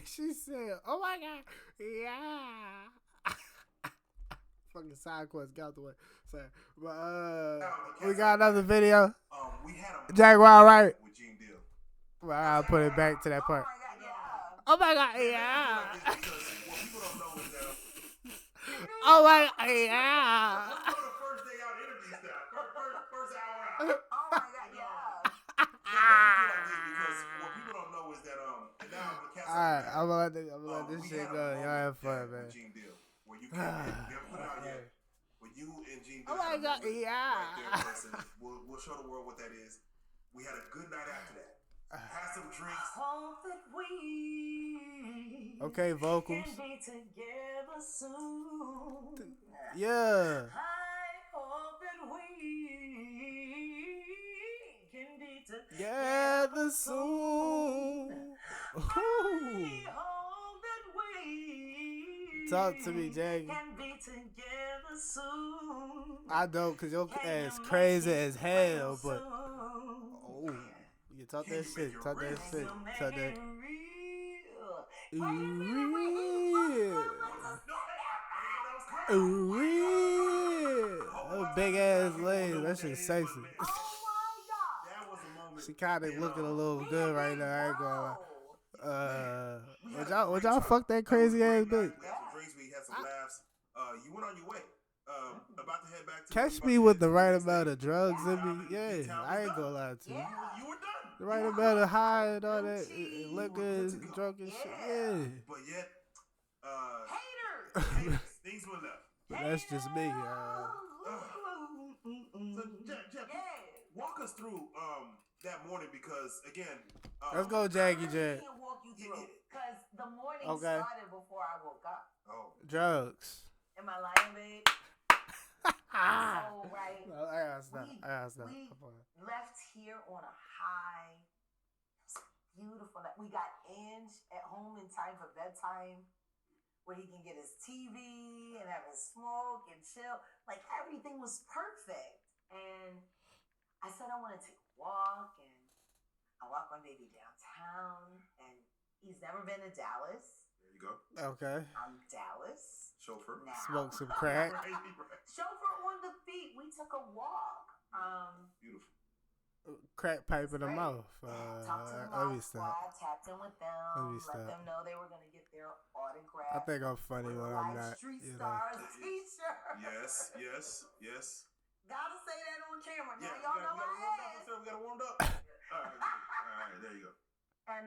She said, "Oh my god, yeah." Fucking side quest, get out the way. So, but we got another video. We had a Jaguar, right? with Gene Deal. Well, I'll put it back to that part. Oh my god, yeah. Because what people don't know is that Oh my god, yeah. let's go to first day out energy style. First hour out. Oh my god, yeah. Because what people don't know is that and now the cats Alright, I'm gonna let this we shit had a go. Y'all moment have fun, with man. Gene Deal, where you came in, we haven't put it out yet. When you and Gene Deal Oh my had a god, moment yeah. right there in person. We'll show the world what that is. We had a good night after that. Had some drinks. Hope that we Okay, vocals. can be together soon. Yeah. I hope that we can be Together soon. I hope that we Talk to me, Jaggy. can be together soon. I don't, cause your ass crazy as hell, but oh, you talk that shit, talk that shit, talk that. Ooh, yeah. Big ass legs, that shit sexy. Oh my god. That was a moment. She kinda looking a little good right now. I ain't gonna lie. Bro. Would y'all fuck that crazy ass bitch? We had some drinks, we had some laughs. You went on your way. About to head back to Catch me with the right amount of drugs in me. Yeah, I ain't gonna lie to you. Yeah. You were done. The right amount of high and all that, liquor, drunk and shit. Yeah. But yet, Haters. things were left. But that's just me. So, Jeff, walk us through that morning because, again, Let's go, Jaggy Jag. I'll walk you through because the morning Okay. started before I woke up. Oh, Drugs. Am I lying, babe? So, right. No, I gotta stop. We left here on a high. It was beautiful. We got Ange at home in time for bedtime, where he can get his TV and have his smoke and chill. Like everything was perfect. And I said I want to take a walk, and I walk my baby downtown. And he's never been to Dallas. there you go. Okay. I'm Dallas. Chauffeur. Now. Smoke some crack. Right. Chauffeur on the feet. We took a walk. Beautiful. Crack pipe in the mouth. Talked to the Let me Mod stop. Squad, tapped in with them, Let me let stop. them know they were going to get their autograph. I think I'm funny when I'm not. Street You know. Stars t-shirt. Yes. Gotta say that on camera. Now Yeah, y'all know my ass. we got warmed up. All right, there you go. And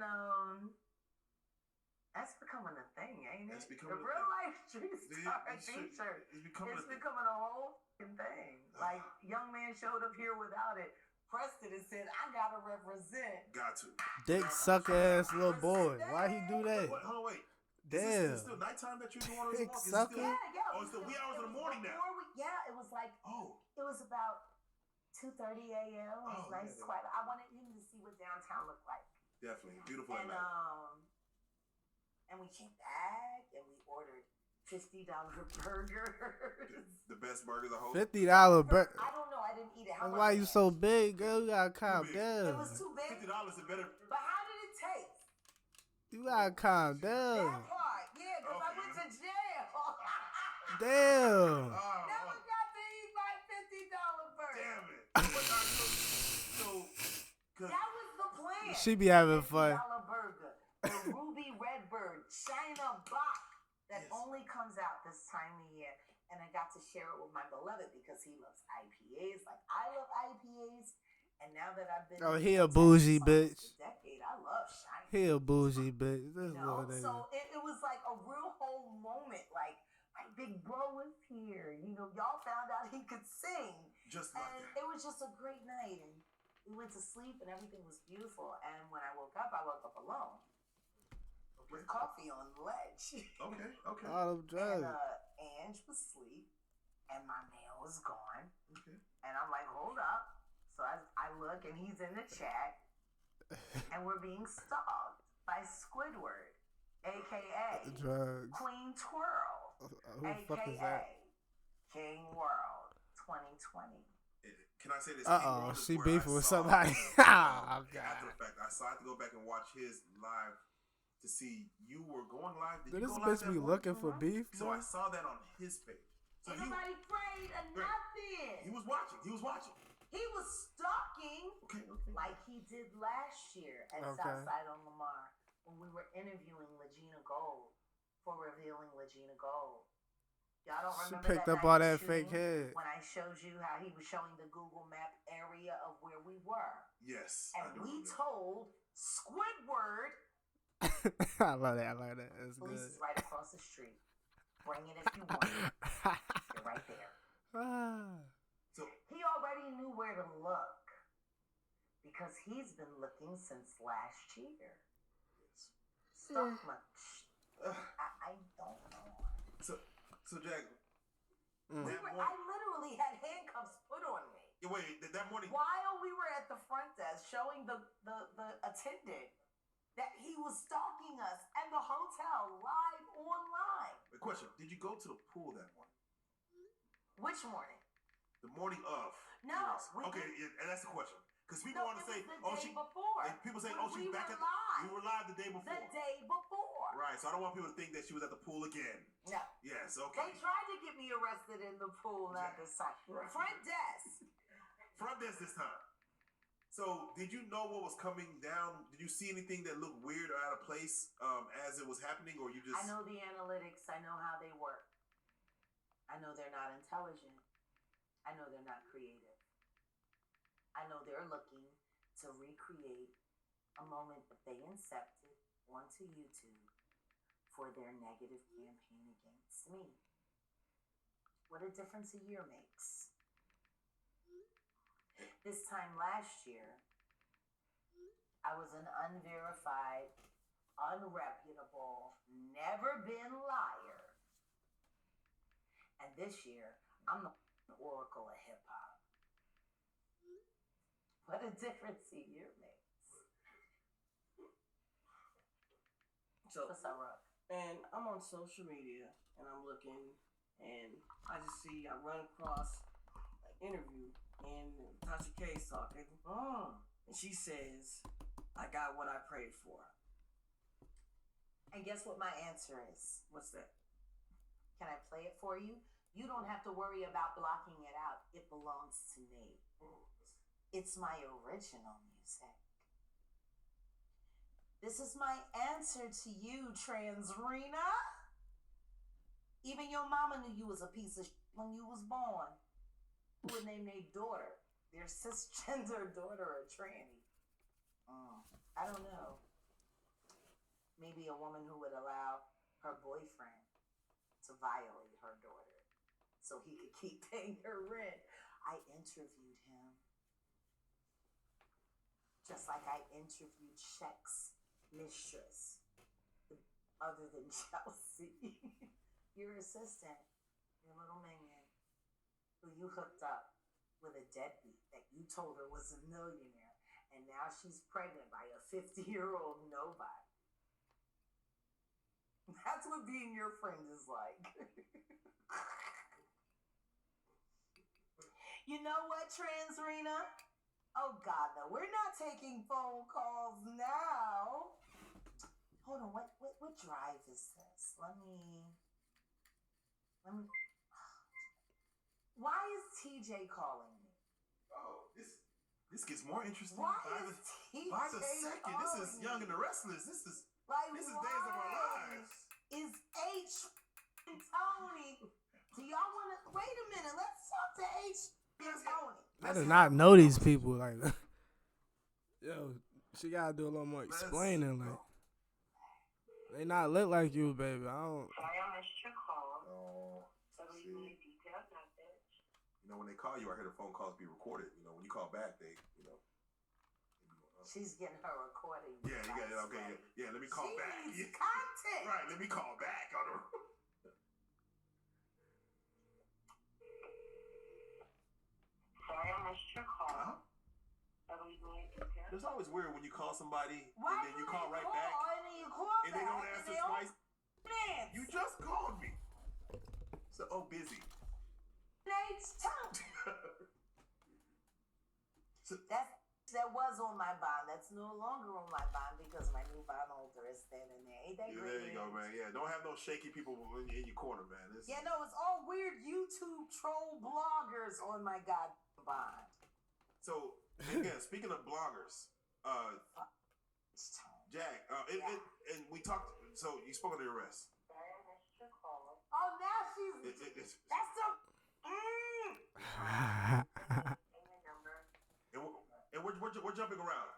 that's becoming a thing, ain't it? That's becoming the a real thing. life Street Star t-shirt. It's becoming It's a thing. becoming a whole fucking thing. Like young man showed up here without it. Preston and said, "I gotta represent." Got to. Dick sucker ass little boy. Why he do that? Wait, hold on, wait. Damn. Is it still nighttime that you're doing all this Dick walk? Is it sucker? still- Yeah. Oh, it's the wee hours in the morning now. It was like Oh, it was about 2:30 a.m. It was Oh, nice, yeah, quiet. I wanted him to see what downtown looked like. definitely. Beautiful at And night. and we came back and we ordered $50 burgers. The best burger of the whole. $50 burger. I don't know. I didn't eat it. How That's much why was you it? so big, girl. You gotta calm big. down. It was too big. $50 is better. But how did it taste? You gotta calm That down. part, yeah, because I Okay. went to jail. Damn. Never got to eat my $50 burger. Damn it. So, That was the plan. She be having fun. $50 burger, the Ruby Redbird China box that Yes. only comes out this time of year. And I got to share it with my beloved because he loves IPAs like I love IPAs. And now that I've been Oh, he a bougie bitch. decade, I love China. He a bougie bitch. This little nigga. So it was like a real whole moment. Like my big bro was here. Y'all found out he could sing. just like And that. it was just a great night. And we went to sleep and everything was beautiful. And when I woke up alone with coffee on the ledge. Okay. All them drugs. And Ange was asleep and my mail was gone. Okay. And I'm like, hold up. So I look and he's in the chat and we're being stalked by Squidward, aka Drugs. Queen Twirl, Who the fuck is that? aka King World 2020. Can I say this? Uh-oh, she beefing with saw, somebody. Oh, After God. the fact, I had to go back and watch his live to see you were going live. Did you this go live bitch that be morning looking for live? beef? So I saw that on his page. So Ain't nobody afraid of nothing. he was watching. He was watching. He was stalking Okay. like he did last year at Southside on Lamar when we were interviewing Legina Gold for Revealing Legina Gold. Y'all don't She remember picked that up all night that fake head. when I showed you how he was showing the Google Map area of where we were. Yes. And we told Squidward, I love that. It's police good. is right across the street. Bring it if you want it. You're right there. So he already knew where to look because he's been looking since last year. So much. I don't know. So Jack. I literally had handcuffs put on me. Wait, that morning. While we were at the front desk showing the attendant that he was stalking us and the hotel live online. The question: did you go to the pool that morning? Which morning? The morning of. No. And that's the question. Because people want to say, before. And people say, she's back at live. We were live the day before. The day before. Right. So I don't want people to think that she was at the pool again. No. Yes. Okay. They tried to get me arrested in the pool, not this time. Right. Front desk this time. So did you know what was coming down? Did you see anything that looked weird or out of place as it was happening, or you just? I know the analytics. I know how they work. I know they're not intelligent. I know they're not creative. I know they're looking to recreate a moment that they incepted onto YouTube for their negative campaign against me. What a difference a year makes. This time last year, I was an unverified, unreputable, never been liar. And this year, I'm the oracle of hip hop. What a difference a year makes. So, what's up, Rock? And I'm on social media and I'm looking and I just see, I run across an interview and Tasha K's talking. And she says, I got what I prayed for. And guess what my answer is? What's that? Can I play it for you? You don't have to worry about blocking it out. It belongs to me. It's my original music. This is my answer to you, Transrena. Even your mama knew you was a piece of shit when you was born. Who would name their daughter, their cisgender daughter, a tranny? I don't know. Maybe a woman who would allow her boyfriend to violate her daughter so he could keep paying her rent. I interviewed him. Just like I interviewed Shaq's mistress, other than Chelsea. Your assistant, your little minion, who you hooked up with a deadbeat that you told her was a millionaire, and now she's pregnant by a 50-year-old nobody. That's what being your friend is like. You know what, Transrena? Oh, God, no. We're not taking phone calls now. Hold on. What drive is this? Let me. Why is TJ calling me? Oh, this gets more interesting. Why is TJ by the second. This is Young and the Restless. This is Days of Our Lives. Is H and Tony? Do y'all want to wait a minute? Let's talk to H and Tony. I do not know these people. Like, yo, she gotta do a little more explaining. Like, they not lit like you, baby. I don't. Sorry, I missed your call. Oh, so leave me a detailed message. You know, when they call you, I hear the phone calls be recorded. You know, when you call back, they, you know. She's getting her recording. Yeah, you got it. Okay, yeah. Let me call back. Needs content. Right, let me call back on her. Sorry, I missed your call. It's always weird when you call somebody Why and then you call right back and they don't answer twice. You just called me. So, busy. Nate's tongue. So, That's that was on my bond that's no longer on my bond because my new bond holder is standing there. Ain't that Yeah, great? there you go, man. Yeah, don't have no shaky people in your corner, man. Yeah, no, it's all weird YouTube troll bloggers on my god bond. So again, speaking of bloggers, Jag, and we talked. So you spoke of the arrest. Oh, now she's that's the. And we're jumping around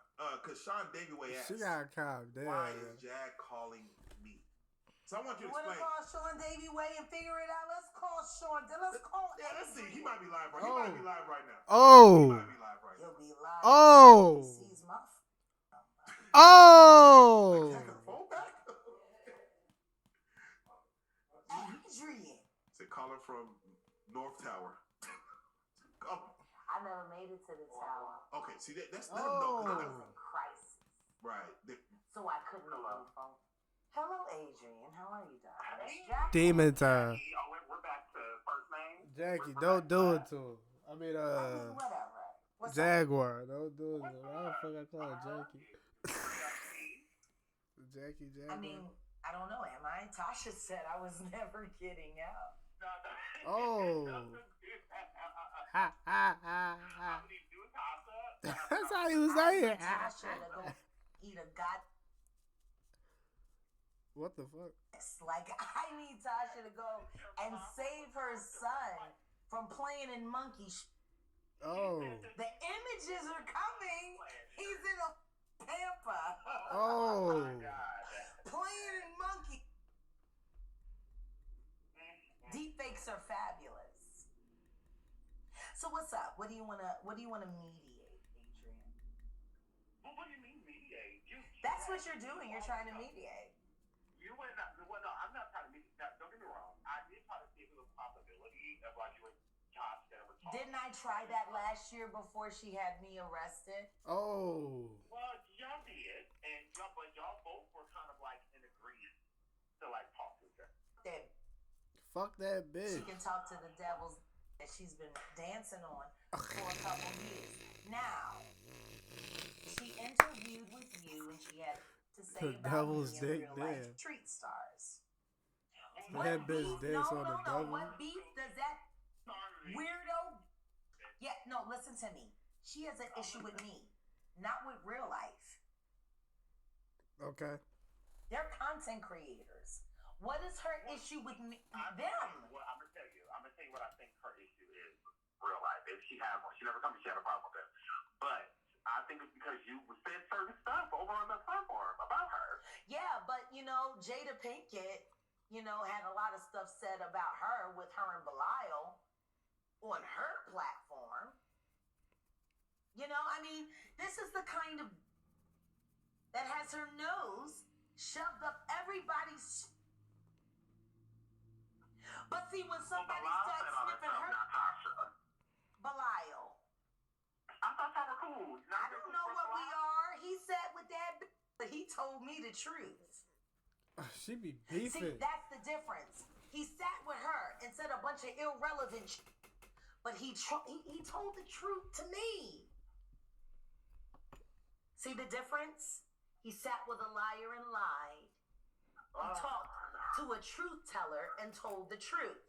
because Sean Davyway asked, She got calm down. why is Jag calling me? So I want you to Want to explain. call Sean Davyway and figure it out? Let's call Sean. Let's call. Yeah, let's see. He might be live right. He might be live right now. He Oh. might be live right now. He'll be live. Oh. He sees my. Oh. Take the phone back. Adrian. Say caller from North Tower. Call. I never made it to the tower. Okay, see that's let him know. I was in crisis, Right. so I couldn't make the phone. Hello, Adrian. How are you, darling? Jackie. Demon time. We're back to first name. Jackie, don't do it to him. I mean, Whatever. What's Jaguar. Don't do it to him. How the fuck I call her Jackie? Jackie. I mean, I don't know. Am I? Tasha said I was never getting out. Oh. Ha, ha, ha, ha. That's how he was saying. Tasha to go eat a god. What the fuck? Like, I need Tasha to go and save her son from playing in monkey. Oh. The images are coming. He's in a pamper. Oh. Playing in monkey. Deepfakes are fabulous. So what's up? What do you wanna mediate, Adrian? Well, what do you mean mediate? That's what you're doing. You're trying to mediate. You went not. Well, no, I'm not trying to mediate. Now, don't get me wrong. I did try to see if it was a possibility of like you and Josh ever talk. Didn't I try that last year before she had me arrested? Oh. Well, y'all did, and but y'all both were kind of like in agreement to like talk to each other. That Fuck that bitch. she can talk to the devils that she's been dancing on for a couple years. Now, she interviewed with you and she had to say The about devil's me in dick real life there. treat stars. That bitch dance on the devil. What beef does that weirdo? Yeah, no, listen to me. She has an issue with me, not with real life. Okay. They're content creators. What is her issue with me? Them. Well, I'm gonna tell you what I think her issue is. Real life. If she never told me she had a problem with it. But I think it's because you said certain stuff over on the platform about her. Yeah, but Jada Pinkett, had a lot of stuff said about her with her and Belial on her platform. This is the kind of that has her nose shoved up everybody's. But see, when somebody starts sniffing her, Belial. I thought y'all were cool. I don't know what we are. He sat with that, but he told me the truth. She be See, beefing. that's the difference. He sat with her and said a bunch of irrelevant shit, but he told the truth to me. See the difference? He sat with a liar and lied. He talked to a truth teller and told the truth.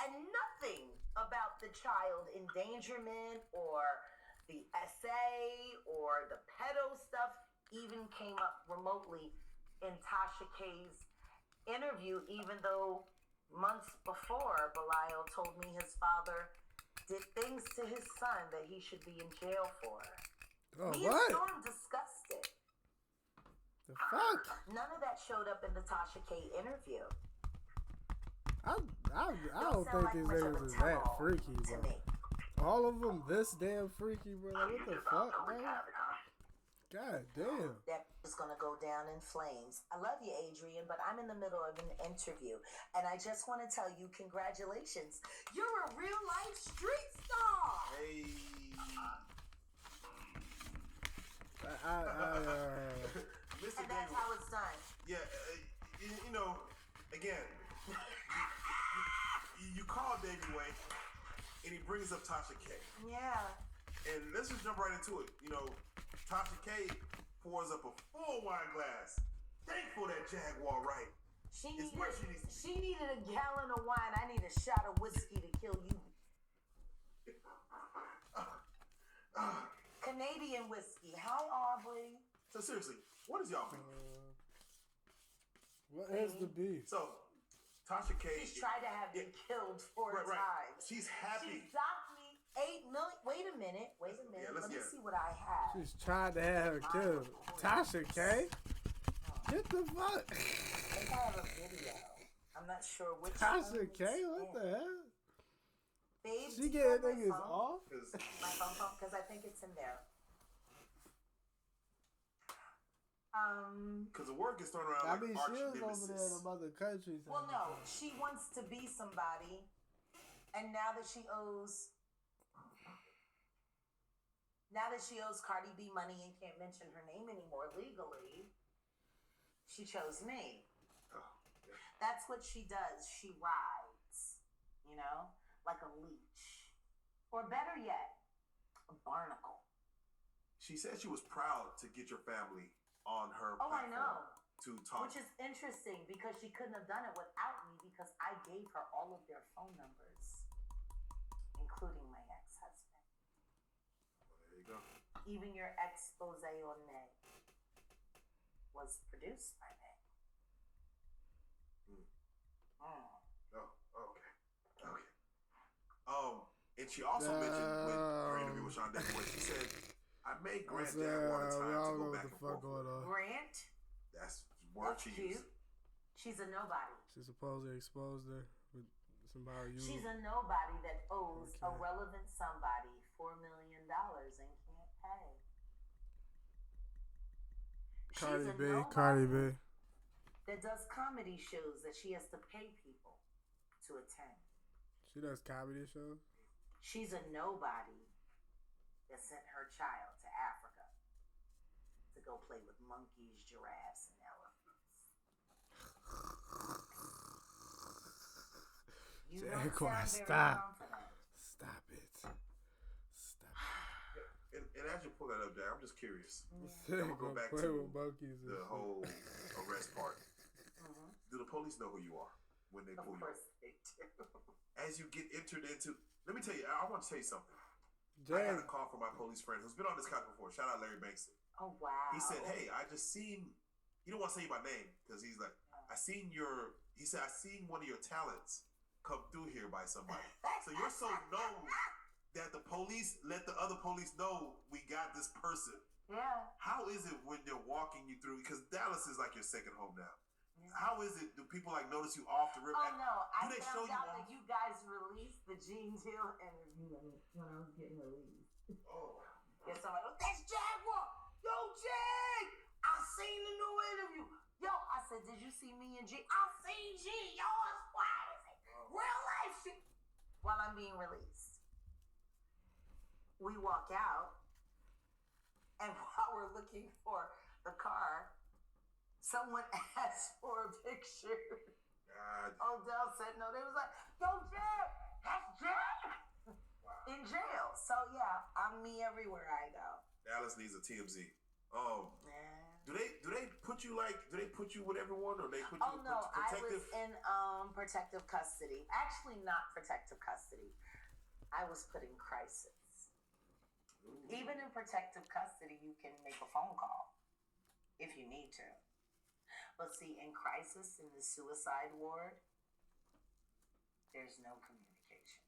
And nothing about the child endangerment or the essay or the pedo stuff even came up remotely in Tasha K's interview, even though months before Belial told me his father did things to his son that he should be in jail for. Oh, Me what? and Storm discussed it. The fuck? None of that showed up in the Tasha K interview. I don't sound think like these much of a niggas is that tell-all freaky, to bro. me. All of them this damn freaky, bro. Like, what the fuck, bro? God damn. That is going to go down in flames. I love you, Adrian, but I'm in the middle of an interview, and I just want to tell you congratulations. You're a real-life street star. Hey. And that's how it's done. Yeah, again, you call Davyway, and he brings up Tasha K. Yeah. And let's just jump right into it. Tasha K pours up a full wine glass. Thankful that Jaguar right. She It's where she needs to be. she needed a gallon of wine. I need a shot of whiskey to kill you. Canadian whiskey. Hi, Aubrey. So seriously, what is y'all beef? What is the beef? So Tasha K. She's tried to have me killed 4 times. She's happy. She docked me $8 million. Wait a minute. Yeah, Let me see what I have. She's trying to have her killed. Tasha K. Get the fuck. I think I have a video. I'm not sure which Tasha one K. it's What in. the hell? Babe, She do you have getting my niggas phone? off? My phone, because I think it's in there. Because the word gets thrown around I like mean, arch she was over nemesis. there in some other countries. Well, no, she wants to be somebody, and now that she owes Cardi B money and can't mention her name anymore legally, she chose me. Oh, yeah. That's what she does. She rides, like a leech, or better yet, a barnacle. She said she was proud to get your family on her Oh, I platform know. to talk. Which is interesting because she couldn't have done it without me because I gave her all of their phone numbers, including my ex-husband. Well, there you go. Even your expose on me was produced by me. Oh, okay. And she also mentioned with her interview with Sean Boy, she said, I may grant Jaguar the time to go back and forth. Grant? That's word That's she cute. used. She's a nobody. She supposedly exposed her with somebody you. She's a nobody that owes a Okay. relevant somebody $4 million and can't pay. Cardi She's a B. nobody Cardi B. that does comedy shows that she has to pay people to attend. She does comedy shows. She's a nobody that sent her child to Africa to go play with monkeys, giraffes, and elephants. You don't Jaguar, sound very stop. confident. Stop it. Stop And as you pull that up, Jack, I'm just curious. it. I'm gonna go back play to with monkeys and The shit. whole arrest part. Mhm. Do the police know who you are when they Of pull you? course they do. As you get entered into, let me tell you, I want to tell you something. I got a call from my police friend who's been on this couch before. Shout out Larry Bankston. Oh wow. He said, "Hey, I just seen. You don't want to say my name because he's like, I seen your. He said I seen one of your talents come through here by somebody. So you're so known that the police let the other police know we got this person. Yeah. How is it when they're walking you through? Because Dallas is like your second home now. How is it? Do people like notice you off the rip? Oh no! I Do they show found you out off? that you guys released the Gene Hill interview when I was getting released. Oh, Yeah, somebody goes, "That's Jaguar! Yo, Jag! I seen the new interview. Yo," I said, "Did you see me and G? I seen G. Yo, it's wild as it. Real life shit." While I'm being released, we walk out, and while we're looking for the car, someone asked for a picture. God. Odell said no. They was like, "Yo, Jag, that's Jag." In jail. So yeah, I'm me everywhere I go. Dallas needs a TMZ. Man. Do they put you with everyone, or they put you Oh in no, I protective? was in protective custody. Actually, not protective custody. I was put in crisis. Ooh. Even in protective custody, you can make a phone call if you need to. But see, in crisis, in the suicide ward, there's no communication.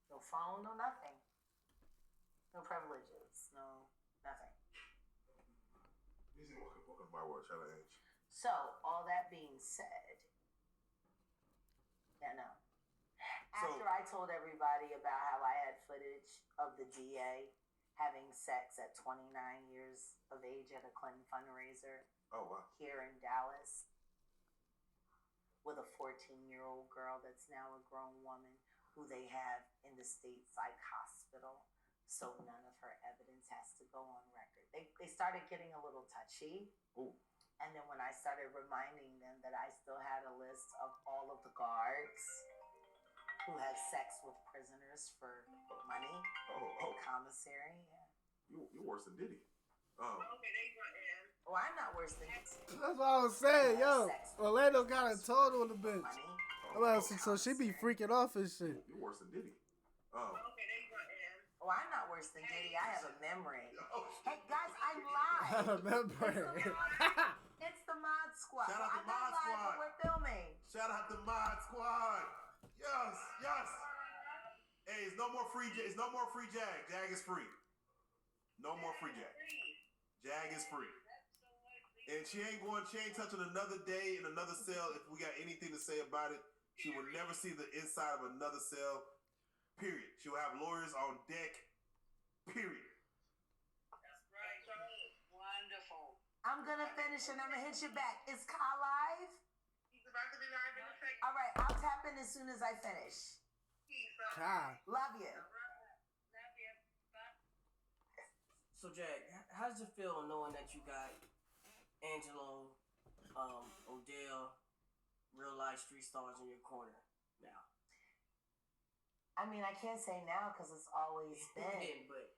No phone, no nothing. No privileges, no nothing. Easy, welcome to my world. Shout out Ange. So, all that being said, yeah, no. After I told everybody about how I had footage of the DA having sex at 29 years of age at a Clinton fundraiser Oh wow. here in Dallas with a 14-year-old girl that's now a grown woman who they have in the state psych hospital. So none of her evidence has to go on record. They started getting a little touchy. Ooh. And then when I started reminding them that I still had a list of all of the guards who had sex with prisoners for money Oh. in commissary, yeah. You're worse than Diddy. Okay, there you go, Ann. Oh, I'm not worse than you. That's what I was saying, yo. Orlando got a total on the bench. Well, so she be freaking off and shit. You're worse than Diddy. Okay, there you go, Ann. Oh, I'm not worse than Diddy. I have a memory. Hey, guys, I'm I live. remember. It's the Mod Squad. Shout out to I'm not Mod live, Squad. but we're filming. Shout out to Mod Squad. Yes, yes. Hey, it's no more free. It's no more free Jag. Jag is free. No more free Jag. Jag is free. And she ain't touching another day in another cell if we got anything to say about it. She will never see the inside of another cell. Period. She will have lawyers on deck. Period. That's right, Charlie. Wonderful. I'm going to finish and I'm going to hit you back. Is Kyle live? He's about to be live in a second. All right, I'll tap in as soon as I finish. Peace. God. Love you. Love you. Bye. So, Jag, how does it feel knowing that you got Angelo, Odell, real life street stars in your corner now? I mean, I can't say now because it's always been. But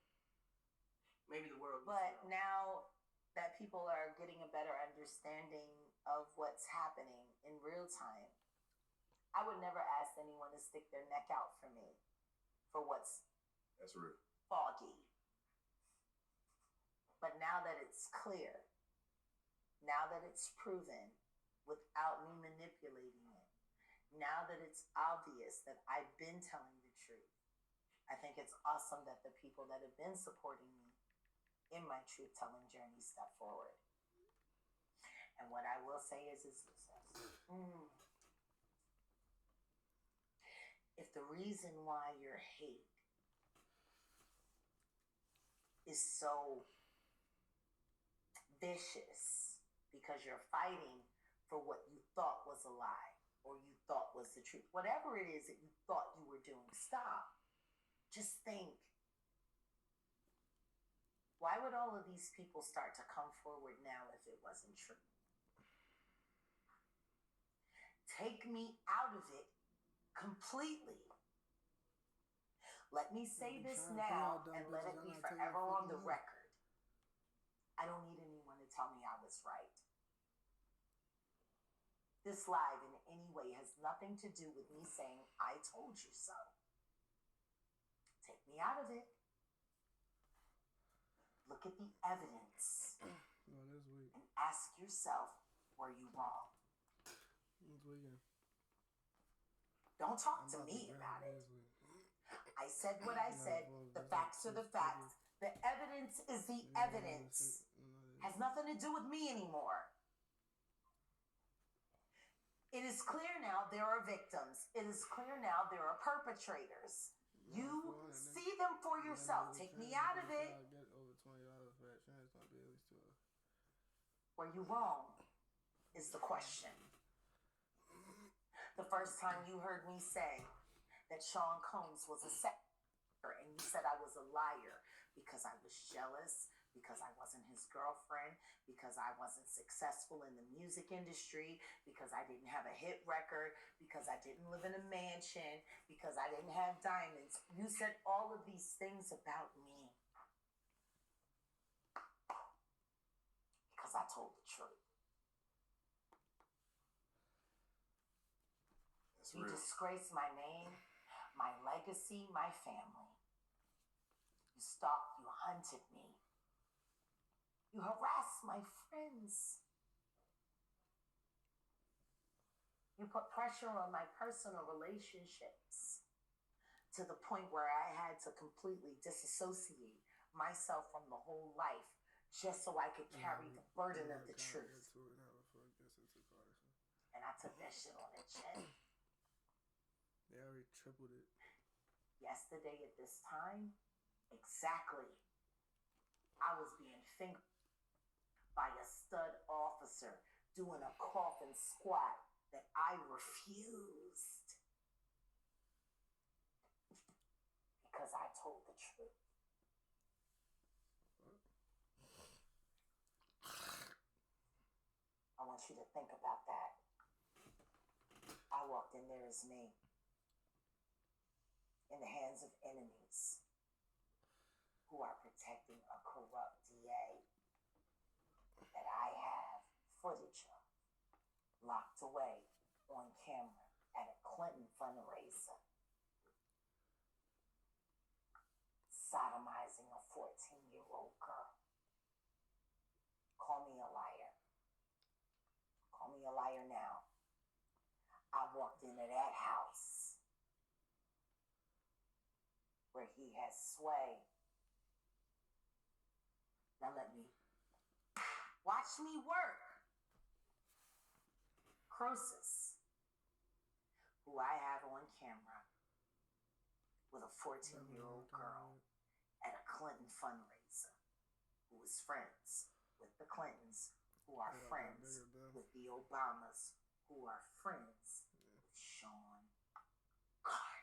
maybe the world. But now that people are getting a better understanding of what's happening in real time, I would never ask anyone to stick their neck out for me for what's That's real. foggy. But now that it's clear, now that it's proven without me manipulating it, now that it's obvious that I've been telling the truth, I think it's awesome that the people that have been supporting me in my truth-telling journey step forward. And what I will say is this. If the reason why your hate is so vicious because you're fighting for what you thought was a lie or you thought was the truth, whatever it is that you thought you were doing, stop. Just think. Why would all of these people start to come forward now if it wasn't true? Take me out of it completely. Let me say this now and let it be forever on the record. I don't need anyone to tell me I was right. This live in any way has nothing to do with me saying, I told you so. Take me out of it. Look at the evidence. And ask yourself, were you wrong? Don't talk to me about it. I said what I said. The facts are the facts. The evidence is the evidence. Has nothing to do with me anymore. It is clear now there are victims. It is clear now there are perpetrators. You see them for yourself. Take me out of it. Were you wrong? Is the question. The first time you heard me say that Sean Combs was a sex offender and you said I was a liar because I was jealous, because I wasn't his girlfriend, because I wasn't successful in the music industry, because I didn't have a hit record, because I didn't live in a mansion, because I didn't have diamonds. You said all of these things about me because I told the truth. That's You real. disgraced my name, my legacy, my family. You stalked, you hunted me. You harassed my friends. You put pressure on my personal relationships to the point where I had to completely disassociate myself from the whole life just so I could carry the burden of the truth. And I took that shit on the chin. They already tripled it. Yesterday at this time, exactly, I was being fingered by a stud officer doing a coffin squat that I refused because I told the truth. I want you to think about that. I walked in there as me, in the hands of enemies who are protecting a corrupt DA footage of, locked away on camera at a Clinton fundraiser, sodomizing a 14-year-old girl. Call me a liar. Call me a liar now. I walked into that house where he has sway. Now let me watch me work. Croesus, who I have on camera with a 14-year-old girl at a Clinton fundraiser, who is friends with the Clintons, who are friends with the Obamas, who are friends with Sean Carter.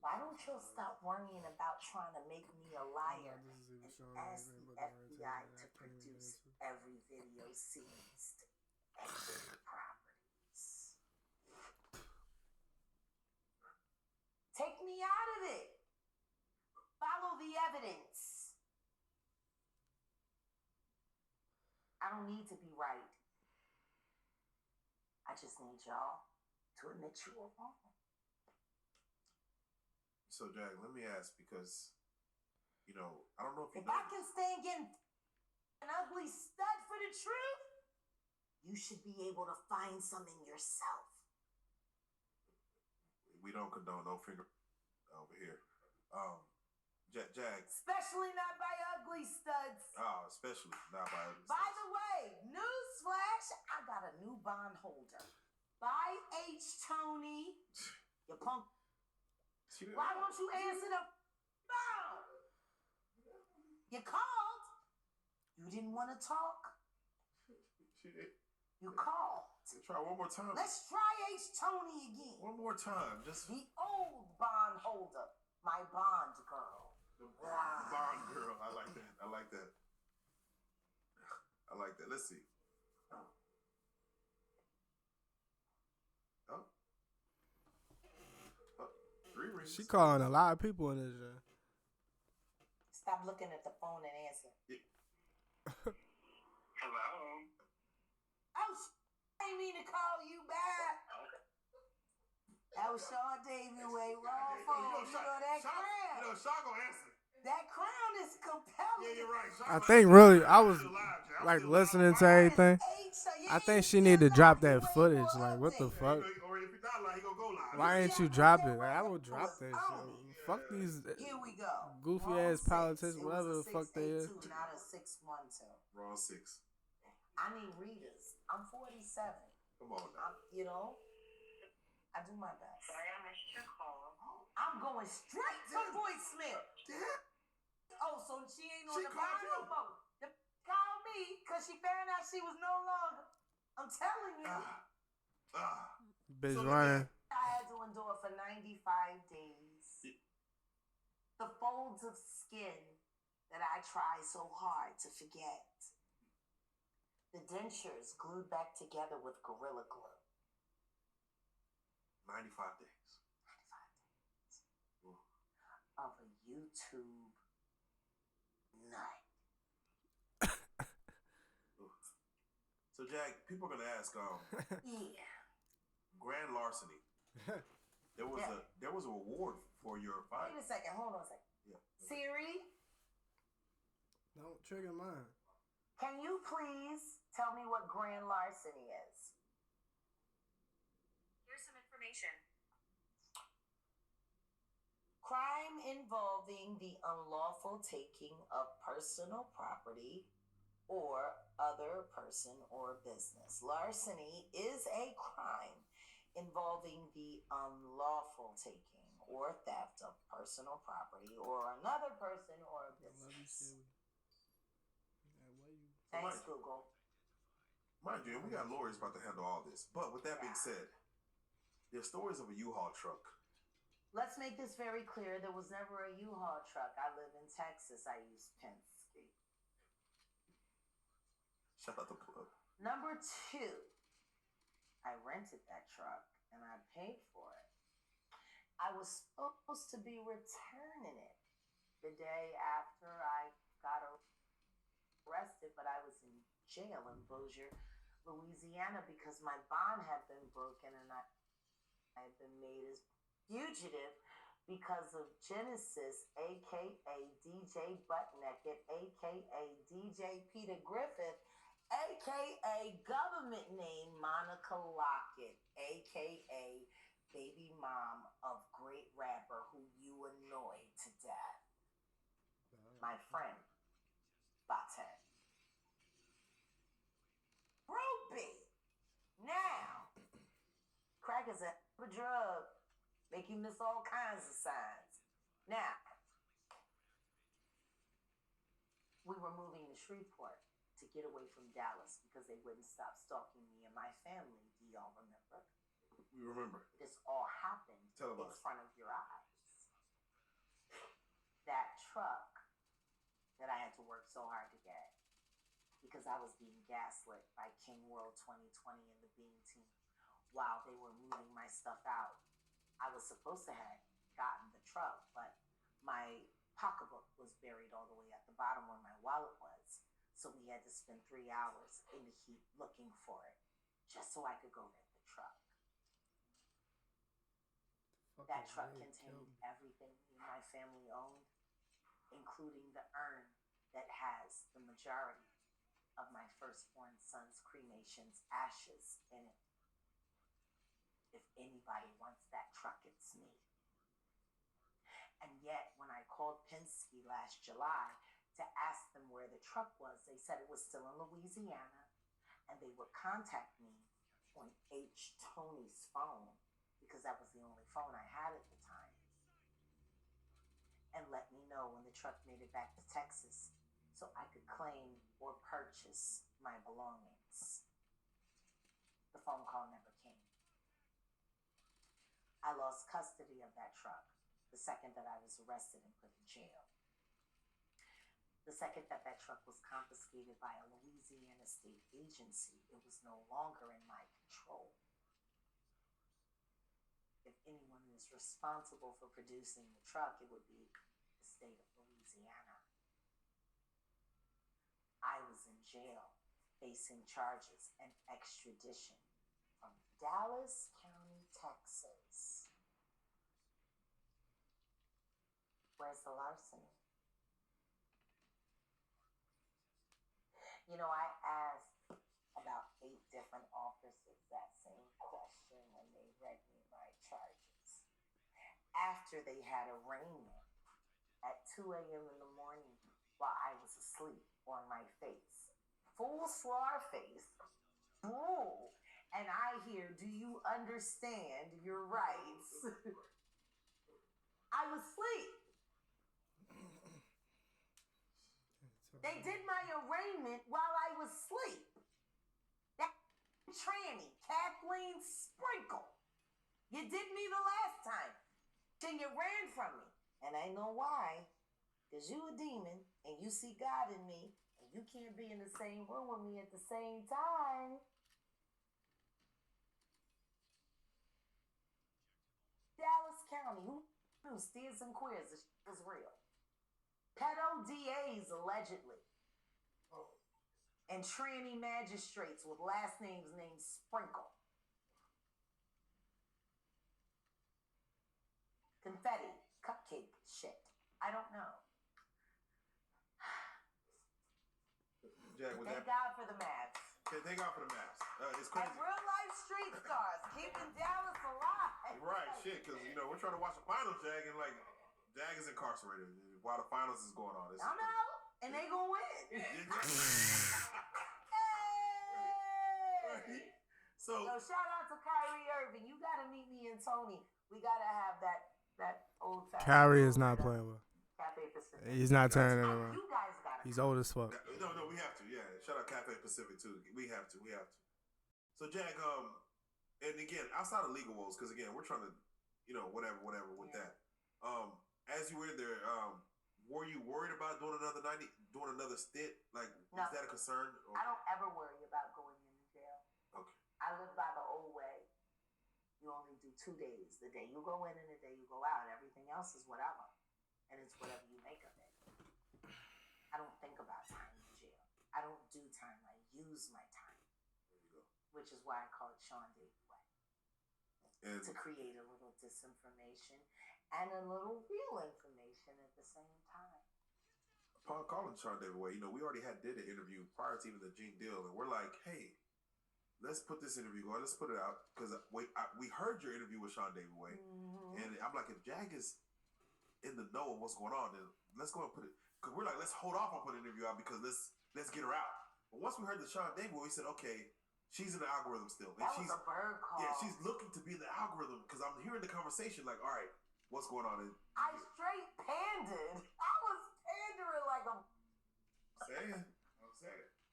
Why don't you stop worrying about trying to make me a liar and ask the FBI to produce every video seized at your properties? Take me out of it. Follow the evidence. I don't need to be right. I just need y'all to admit you were wrong. So, Jag, let me ask, because, you know, I don't know if you If know. I can stand getting an ugly stud for the truth, you should be able to find something yourself. We don't condone no finger over here. Jag. Especially not by ugly studs. Oh, especially not by. By the way, newsflash, I got a new bondholder. Bye, H. Tony. You punk. Why won't you answer the phone? You called. You didn't want to talk. You called. Try one more time. Let's try H. Tony again. One more time. Just the old bondholder, my bond girl. The bond girl. I like that. I like that. I like that. Let's see. Oh. 3 rings. She calling a lot of people in this joint. Stop looking at the phone and answer. Hello. Oh, I didn't mean to call you back. That was Shaw David way wrong phone. You know that crown. You know, Shaw gonna answer. That crown is compelling. Yeah, you're right. I think really, I was like listening to everything. I think she need to drop that footage. Like, what the fuck? Or if he's not live, he gonna go live. Why ain't you drop it? Like, I would drop that shit. Fuck these Here we go. goofy ass politicians, whatever the fuck they is. Not a 612. Wrong 6. I need readers. I'm 47. Come on now. You know, I do my best. Sorry, I missed your call. I'm going straight to voicemail. Oh, so she ain't on the phone no more. Call me because she found out she was no longer. I'm telling you. Bitch So running. I had to endure for 95 days. The folds of skin that I try so hard to forget. The dentures glued back together with Gorilla Glue. 95 days. 95 days. Of a YouTube nut. So, Jag, people are gonna ask, Yeah. grand larceny. There was a reward for your fight. Wait a second. Hold on a second. Yeah. Siri, Don't trigger mine. can you please tell me what grand larceny is? Here's some information. Crime involving the unlawful taking of personal property or other person or business. Larceny is a crime involving the unlawful taking or theft of personal property or another person or a business. Thanks, Google. Mind you, we got lawyers about to handle all this. But with that being said, there's stories of a U-Haul truck. Let's make this very clear. There was never a U-Haul truck. I live in Texas. I use Penske. Shout out the plug. Number 2, I rented that truck and I paid for it. I was supposed to be returning it the day after I got arrested, but I was in jail in Bossier, Louisiana, because my bond had been broken and I had been made as fugitive because of Genesis, aka DJ Butt Naked, aka DJ Peter Griffith, aka government name Monica Lockett, aka baby mom of great rapper who you annoyed to death, my friend Bate. Ruby. Now, crack is a drug. Make you miss all kinds of signs. Now, we were moving to Shreveport to get away from Dallas because they wouldn't stop stalking me and my family. Do y'all remember? We remember. This all happened in front of your eyes. That truck that I had to work so hard to get because I was being gaslit by King World 2020 and the Beam Team while they were moving my stuff out. I was supposed to have gotten the truck, but my pocketbook was buried all the way at the bottom where my wallet was. So we had to spend 3 hours in the heat looking for it just so I could go get the truck. That truck contained everything me and my family owned, including the urn that has the majority of my firstborn son's cremation's ashes in it. If anybody wants that truck, it's me. And yet, when I called Penske last July to ask them where the truck was, they said it was still in Louisiana, and they would contact me on H. Tony's phone, because that was the only phone I had at the time, and let me know when the truck made it back to Texas so I could claim or purchase my belongings. The phone call never came. I lost custody of that truck the second that I was arrested and put in jail. The second that that truck was confiscated by a Louisiana state agency, it was no longer in my control. If anyone is responsible for producing the truck, it would be the state of Louisiana. I was in jail facing charges and extradition from Dallas County, Texas. Where's the larceny? You know, I asked about 8 different officers that same question when they read me my charges. After they had arraignment at 2 a.m. in the morning while I was asleep on my face. Full slar face. Ooh. And I hear, do you understand your rights? I was asleep. They did my arraignment while I was asleep. That tranny, Kathleen Sprinkle. You did me the last time. Then you ran from me. And I know why. Because you a demon and you see God in me. And you can't be in the same room with me at the same time. Dallas County, who knew steers and queers? This is real. Pedo DAs, allegedly. And tranny magistrates with last names named Sprinkle. Confetti, cupcake shit. I don't know. Jack, Thank God for the Mavs. Okay, thank God for the mask. It's crazy. And real life street stars, keeping Dallas alive. Right, shit, because, you know, we're trying to watch the finals, Jag, and, like, Jag is incarcerated while the finals is going on. I'm out, and they gonna win. Hey! So, yo, shout out to Kyrie Irving. You gotta meet me and Tony. We gotta have that old fashioned. Kyrie is not playing well. Cafe Pacific. He's not turning it around. You guys gotta. He's old as fuck. no, we have to, yeah. Shout out Cafe Pacific, too. We have to. So, Jag, and again, outside of legal woes, because, again, we're trying to, you know, whatever with that. As you were in there, were you worried about doing another stint? Like, No. is that a concern? Or? I don't ever worry about going into jail. Okay. I live by the old way. You only do 2 days. The day you go in and the day you go out. Everything else is whatever. and it's whatever you make of it. I don't think about time in jail. I don't do time. I use my time. There you go. Which is why I call it Sean David Way. And To create a little disinformation and a little real information at the same time. upon calling Sean David Way, we already did an interview prior to even the Gene deal, and we're like, hey, let's put this interview on. Let's put it out because we heard your interview with Sean David Way, and I'm like, if Jag is in the know of what's going on, then let's go and put it. Because we're like, let's hold off on putting the interview out because let's get her out. But once we heard the Sean David Way, we said, okay, she's in the algorithm still. And That was a bird call. Yeah, she's looking to be in the algorithm because I'm hearing the conversation like, all right, what's going on? And I straight pandered. I was pandering like a. I'm saying.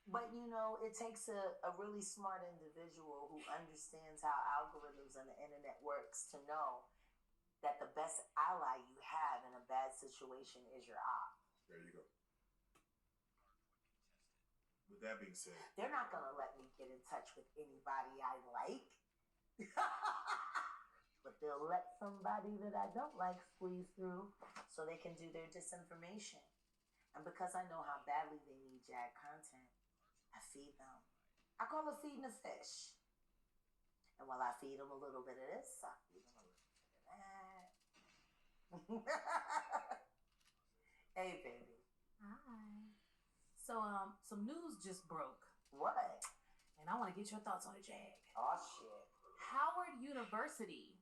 But it takes a really smart individual who understands how algorithms and the internet works to know that the best ally you have in a bad situation is your op. There you go. With that being said, They're not going to let me get in touch with anybody I like. But they'll let somebody that I don't like squeeze through so they can do their disinformation. And because I know how badly they need Jag content, I feed them. I call it feeding a fish. And while I feed them a little bit of this, I feed them a little bit of that. Hey, baby. Hi. So, some news just broke, What? and I want to get your thoughts on it, Jag. Oh, shit. Howard University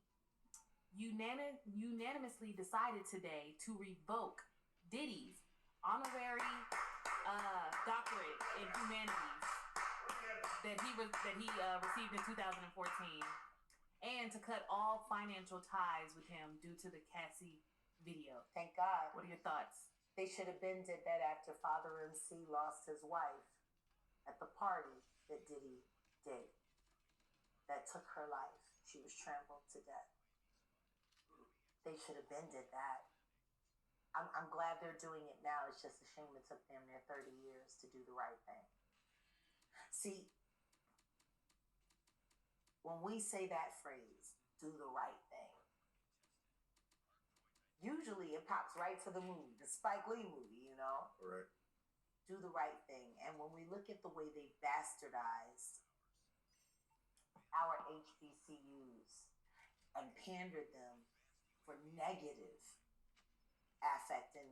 unanimously decided today to revoke Diddy's honorary doctorate in humanities that he received in 2014, and to cut all financial ties with him due to the Cassie video. Thank God. What are your thoughts? They should have been did that after Father MC lost his wife at the party that Diddy did. That took her life. She was trampled to death. They should have been did that. I'm glad they're doing it now. It's just a shame it took them their 30 years to do the right thing. See, when we say that phrase, do the right thing, usually it pops right to the movie, the Spike Lee movie, all right. Do the right thing. And when we look at the way they bastardized our HBCUs and pandered them for negative affect in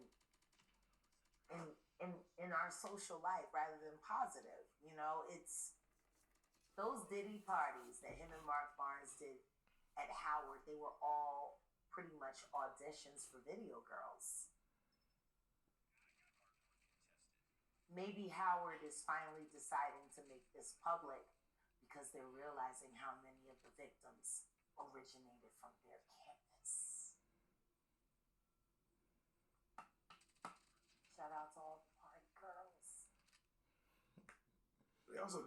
our social life rather than positive, it's those Diddy parties that him and Mark Barnes did at Howard. They were all pretty much auditions for video girls. Maybe Howard is finally deciding to make this public because they're realizing how many of the victims originated from their campus. Shout out to all the party girls. They also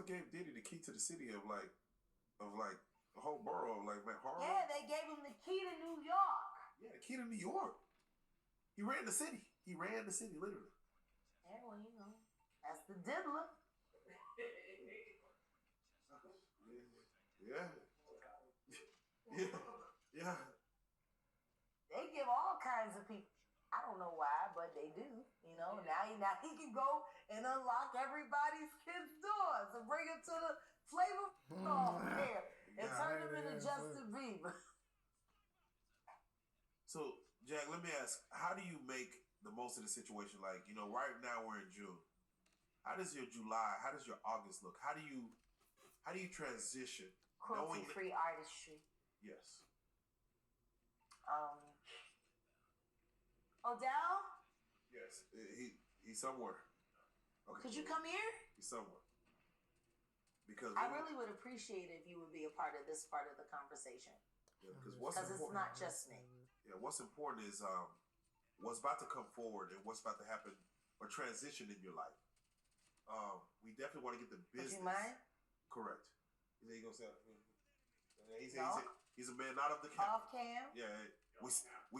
gave Diddy the key to the city of the whole borough of Harlem. Yeah, they gave him the key to New York. Yeah, the key to New York. He ran the city. Literally. Yeah, well, that's the diddler. Yeah. Yeah. They give all kinds of people. I don't know why, but they do. Now he can go and unlock everybody's kids' doors and bring them to the flavor fair and turn them into Justin Bieber. So, Jack, let me ask: how do you make the most of the situation? Right now we're in June. How does your July? How does your August look? How do you transition? Cruelty-free artistry. Yes. Odell? Yes. He's somewhere. Okay. Could you come here? He's somewhere. Because I really would appreciate it if you would be a part of this part of the conversation. Yeah, because it's not just me. Yeah, what's important is what's about to come forward and what's about to happen or transition in your life. We definitely want to get the business. Would you mind? Correct. He's gonna say No? he's a man not of the camp. Off cam? Yeah, we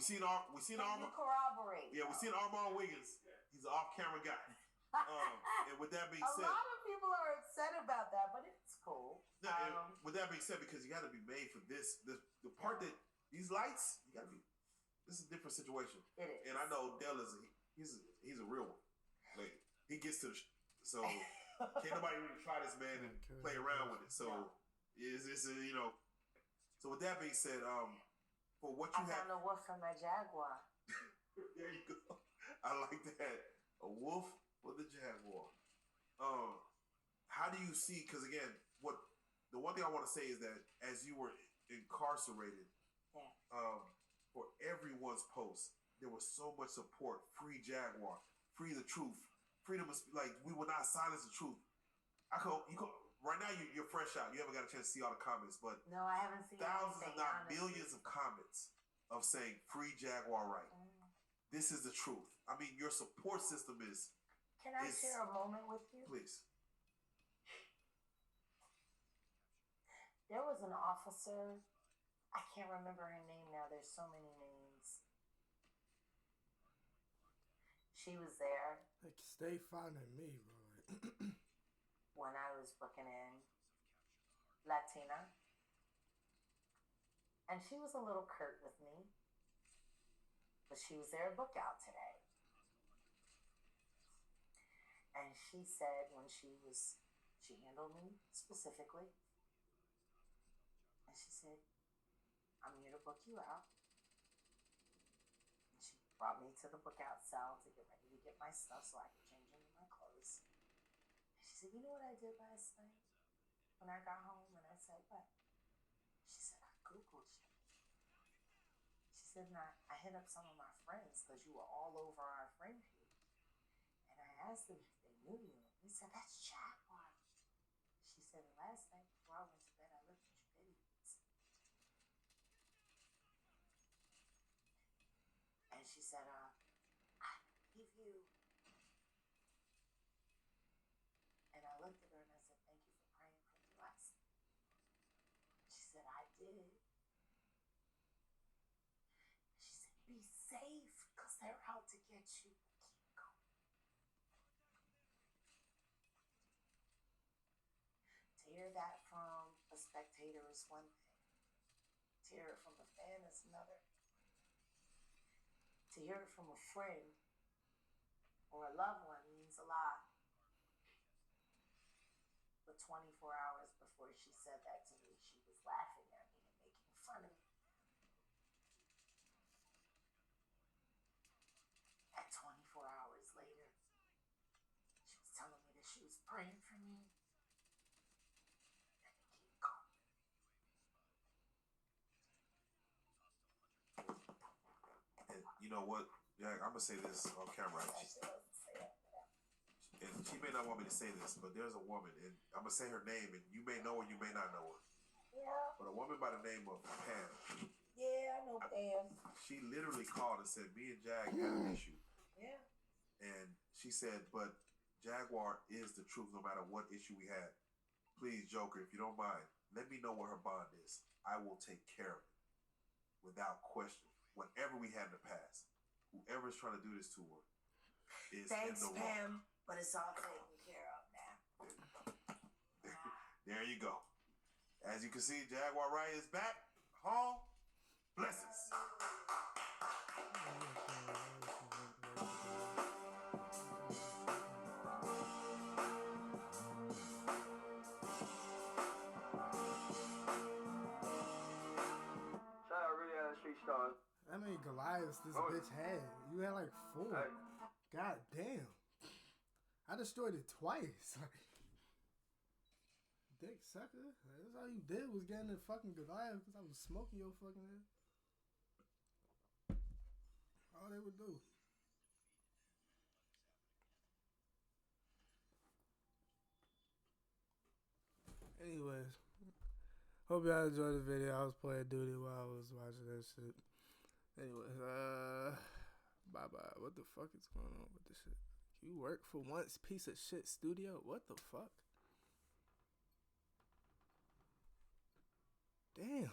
seen Can you Armand. corroborate? Yeah, we seen Armand Wiggins. He's an off-camera guy. And with that being said, a lot of people are upset about that, but it's cool. With that being said, because you got to be made for this, the part that these lights, you got to be. this is a different situation. It is. And I know Dell is he's a real one. Like he gets to the so can't nobody really try this man and play around with it. So it's you know. So with that being said, for what you have, I found a wolf from my Jaguar. there you go. I like that. A wolf with a Jaguar. How do you see? Because again, the one thing I want to say is that as you were incarcerated, for everyone's post, there was so much support. Free Jaguar, free the truth, freedom is like we will not silence the truth. Right now you're fresh out. You haven't got a chance to see all the comments, but no, I haven't seen thousands, anything, if not honestly. millions of comments of saying free Jaguar right. This is the truth. I mean, your support system is. Can I share a moment with you? Please. There was an officer. I can't remember her name now. There's so many names. She was there. Like, stay finding me, bro. When I was booking in Latina. And she was a little curt with me. But she was there to book out today. And she said when she handled me specifically. And she said, I'm here to book you out. And she brought me to the book out cell to get ready to get my stuff so I could change into my clothes. And she said, you know what I did last night when I got home? And I said, what? She said, I Googled you. She said, I hit up some of my friends because you were all over our friend page. And I asked them if they knew you. And they said, that's Jaguar. She said, last night before I went to bed, I looked at your videos. And she said, I believe you. And I looked at her and I said, thank you for praying for me last night. She said, I did. She said, be safe because they're out to get you. Keep going. To hear that from a spectator is one thing. To hear it from a fan is another. To hear it from a friend or a loved one means a lot. But 24 hours before she said that to me, she was laughing at me and making fun of me. And 24 hours later, she was telling me that she was praying for me. And to keep going. And you know what? Yeah, I'm gonna say this on camera. And she may not want me to say this, but there's a woman, and I'm gonna say her name, and you may know her, you may not know her. Yeah. But a woman by the name of Pam. Yeah, I know Pam. She literally called and said, me and Jag had an issue. Yeah. And she said, but Jaguar is the truth no matter what issue we had. Please, Joker, if you don't mind, let me know what her bond is. I will take care of it without question. Whatever we had in the past, whoever's trying to do this to her is Thanks, in the Pam, but it's all taken care of now. There you go. As you can see, Jaguar Wright is back home. Blessings. How many Goliaths this bitch had? You had like 4. God damn. I destroyed it twice. Dick sucker. That's all you did was get in the fucking Goliath because I was smoking your fucking head. All they would do. Anyways. Hope y'all enjoyed the video. I was playing duty while I was watching that shit. Anyways, bye-bye. What the fuck is going on with this shit? You work for once, piece of shit studio? What the fuck? Damn.